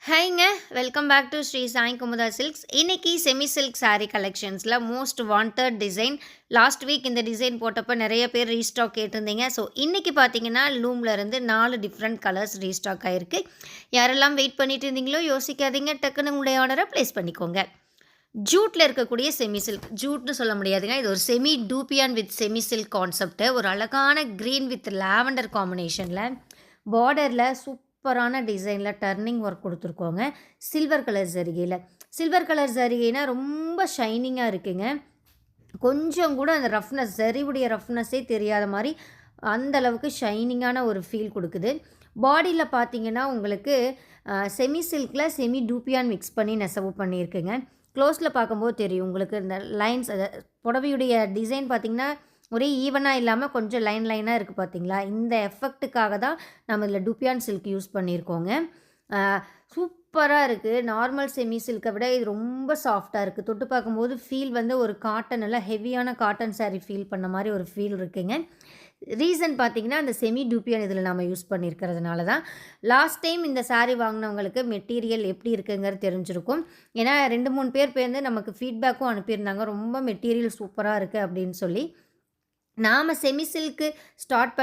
ஹாய்ங்க. Welcome back to Sri Sai Kumudha silks. இன்னைக்கு semi silk saree கலெக்ஷன்ஸில் most wanted design. Last week இந்த design போட்டப்போ நிறைய பேர் ரீஸ்டாக் கேட்டிருந்தீங்க. ஸோ இன்றைக்கி பார்த்தீங்கன்னா லூமில் இருந்து 4 டிஃப்ரெண்ட் கலர்ஸ் ரீஸ்டாக் ஆகிருக்கு. யாரெல்லாம் வெயிட் பண்ணிட்டு இருந்தீங்களோ யோசிக்காதீங்க, டக்குன்னு உங்களுடைய ஆர்டரை ப்ளேஸ் பண்ணிக்கோங்க. ஜூட்டில் இருக்கக்கூடிய செமி சில்க், ஜூட்னு சொல்ல முடியாதுங்க, இது ஒரு semi dupion with semi silk concept. ஒரு அழகான க்ரீன் வித் லாவெண்டர் காம்பினேஷனில் பார்டரில் சூப்பரான டிசைனில் டர்னிங் ஒர்க் கொடுத்துருக்கோங்க. சில்வர் கலர் ஜரிகையில், சில்வர் கலர் ஜரிகைனா ரொம்ப ஷைனிங்காக இருக்குங்க. கொஞ்சம் கூட அந்த ரஃப்னஸ், ஜரிவுடைய ரஃப்னஸ்ஸே தெரியாத மாதிரி அந்த அளவுக்கு ஷைனிங்கான ஒரு ஃபீல் கொடுக்குது. பாடியில் பார்த்தீங்கன்னா உங்களுக்கு செமி சில்கில் செமி டூப்பியான் மிக்ஸ் பண்ணி நெசவு பண்ணியிருக்குங்க. க்ளோஸில் பார்க்கும்போது தெரியும் உங்களுக்கு இந்த லைன்ஸ், புடவையுடைய டிசைன் பார்த்திங்கன்னா ஒரே ஈவனாக இல்லாமல் கொஞ்சம் லைன் லைனாக இருக்குது பார்த்தீங்களா. இந்த எஃபெக்ட்டுக்காக தான் நம்ம இதில் டூப்பியான் சில்க் யூஸ் பண்ணியிருக்கோங்க. சூப்பராக இருக்குது. நார்மல் செமி சில்கை விட இது ரொம்ப சாஃப்டாக இருக்குது. தொட்டு பார்க்கும்போது ஃபீல் வந்து ஒரு காட்டன், நல்லா ஹெவியான காட்டன் சாரீ ஃபீல் பண்ண மாதிரி ஒரு ஃபீல் இருக்குங்க. ரீசன் பார்த்திங்கன்னா அந்த செமி டூப்பியான் இதில் நம்ம யூஸ் பண்ணியிருக்கிறதுனால தான். லாஸ்ட் டைம் இந்த சாரீ வாங்கினவங்களுக்கு மெட்டீரியல் எப்படி இருக்குங்கிறது தெரிஞ்சிருக்கும். ஏன்னா 2-3 பேர் பேருந்து நமக்கு ஃபீட்பேக்கும் அனுப்பியிருந்தாங்க, ரொம்ப மெட்டீரியல் சூப்பராக இருக்குது அப்படின்னு சொல்லி. நாம் செமி சில்க்கு ஸ்டார்ட்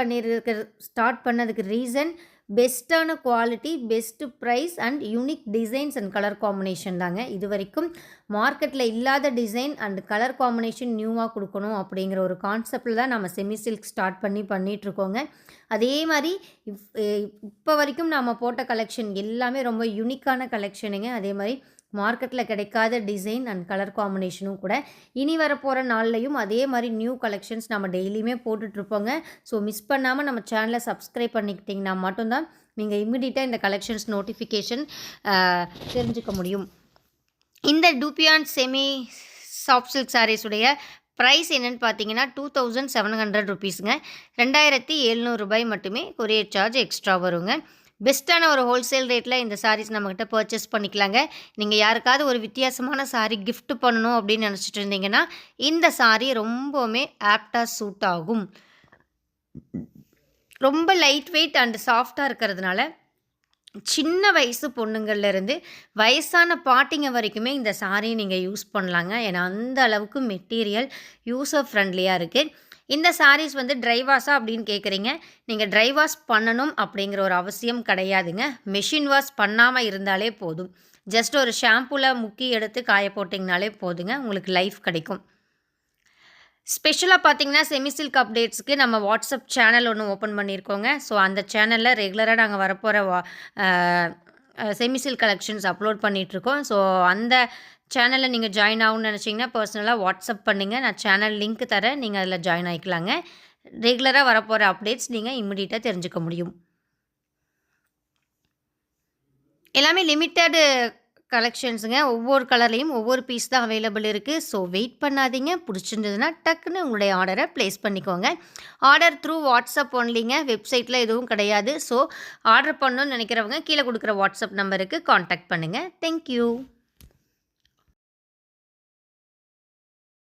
பண்ணதுக்கு ரீசன் பெஸ்ட்டான quality, best price and unique designs and colour combination தாங்க. இது வரைக்கும் மார்க்கெட்டில் இல்லாத டிசைன் அண்ட் கலர் காம்பினேஷன் நியூவாக கொடுக்கணும் அப்படிங்கிற ஒரு கான்செப்டில் தான் நம்ம செமி சில்க் ஸ்டார்ட் பண்ணிகிட்ருக்கோங்க. அதே மாதிரி இப்போ வரைக்கும் நாம் போட்ட கலெக்ஷன் எல்லாமே ரொம்ப யூனிக்கான கலெக்ஷனுங்க. அதே மாதிரி மார்க்கெட்டில் கிடைக்காத டிசைன் அண்ட் கலர் காம்பினேஷனும் கூட. இனி வரப்போகிற நாள்லையும் அதே மாதிரி நியூ கலெக்ஷன்ஸ் நம்ம டெய்லியுமே போட்டுட்ருப்போங்க. ஸோ மிஸ் பண்ணாமல் நம்ம சேனலை சப்ஸ்கிரைப் பண்ணிக்கிட்டிங்கன்னா மட்டும்தான் நீங்கள் இம்மிடியட்டாக இந்த கலெக்ஷன்ஸ் நோட்டிஃபிகேஷன் தெரிஞ்சுக்க முடியும். இந்த டூப்பியான் செமி சாஃப்ட் சில்க் சாரீஸுடைய ப்ரைஸ் என்னென்னு பார்த்தீங்கன்னா 2700 ருபீஸுங்க. 2700 ரூபாய் மட்டுமே கொரியர் சார்ஜ் எக்ஸ்ட்ரா வருங்க. பெஸ்ட்டான ஒரு ஹோல்சேல் ரேட்டில் இந்த சாரீஸ் நம்மக்கிட்ட பர்ச்சேஸ் பண்ணிக்கலாங்க. நீங்கள் யாருக்காவது ஒரு வித்தியாசமான சாரீ கிஃப்ட் பண்ணணும் அப்படின்னு நினச்சிட்டு இருந்தீங்கன்னா இந்த சாரீ ரொம்பவுமே ஆப்டாக சூட் ஆகும். ரொம்ப லைட் வெயிட் அண்ட் சாஃப்டாக இருக்கிறதுனால சின்ன வயசு பொண்ணுங்கள்லேருந்து வயசான பாட்டிங்க வரைக்குமே இந்த சாரீ நீங்கள் யூஸ் பண்ணலாங்க. ஏன்னா அந்த அளவுக்கு மெட்டீரியல் யூசர் ஃப்ரெண்ட்லியாக இருக்குது. இந்த சாரீஸ் வந்து ட்ரை வாஷா அப்படின்னு கேட்குறீங்க. நீங்கள் ட்ரை வாஷ் பண்ணணும் அப்படிங்கிற ஒரு அவசியம் கிடையாதுங்க. மெஷின் வாஷ் பண்ணாமல் இருந்தாலே போதும். ஜஸ்ட் ஒரு ஷாம்பூவில் முக்கி எடுத்து காய போட்டிங்கனாலே போதுங்க, உங்களுக்கு லைஃப் கிடைக்கும். ஸ்பெஷலாக பார்த்தீங்கன்னா செமி சில்க் அப்டேட்ஸ்க்கு நம்ம வாட்ஸ்அப் சேனல் ஒன்று ஓப்பன் பண்ணியிருக்கோங்க. ஸோ அந்த சேனலில் ரெகுலராக நாங்கள் வரப்போகிற செமி சில்க் கலெக்ஷன்ஸ் அப்லோட் பண்ணிகிட்ருக்கோம். ஸோ அந்த சேனலில் நீங்கள் ஜாயின் ஆகணும்னு நினச்சிங்கன்னா பர்சனலாக வாட்ஸ்அப் பண்ணுங்கள், நான் சேனல் லிங்க் தரேன், நீங்கள் அதில் ஜாயின் ஆகிக்கலாங்க. ரெகுலராக வரப்போகிற அப்டேட்ஸ் நீங்கள் இம்மிடியட்டாக தெரிஞ்சுக்க முடியும். எல்லாமே லிமிட்டடு கலெக்ஷன்ஸுங்க. ஒவ்வொரு கலர்லேயும் ஒவ்வொரு பீஸ் தான் அவைலபிள் இருக்குது. ஸோ வெயிட் பண்ணாதீங்க. பிடிச்சிருந்ததுன்னா டக்குன்னு உங்களுடைய ஆர்டரை ப்ளேஸ் பண்ணிக்கோங்க. ஆர்டர் த்ரூ வாட்ஸ்அப் ஒன்லிங்க, வெப்சைட்டில் எதுவும் கிடையாது. ஸோ ஆர்டர் பண்ணணும்னு நினைக்கிறவங்க கீழே கொடுக்குற வாட்ஸ்அப் நம்பருக்கு காண்டாக்ட் பண்ணுங்கள். தேங்க்யூ.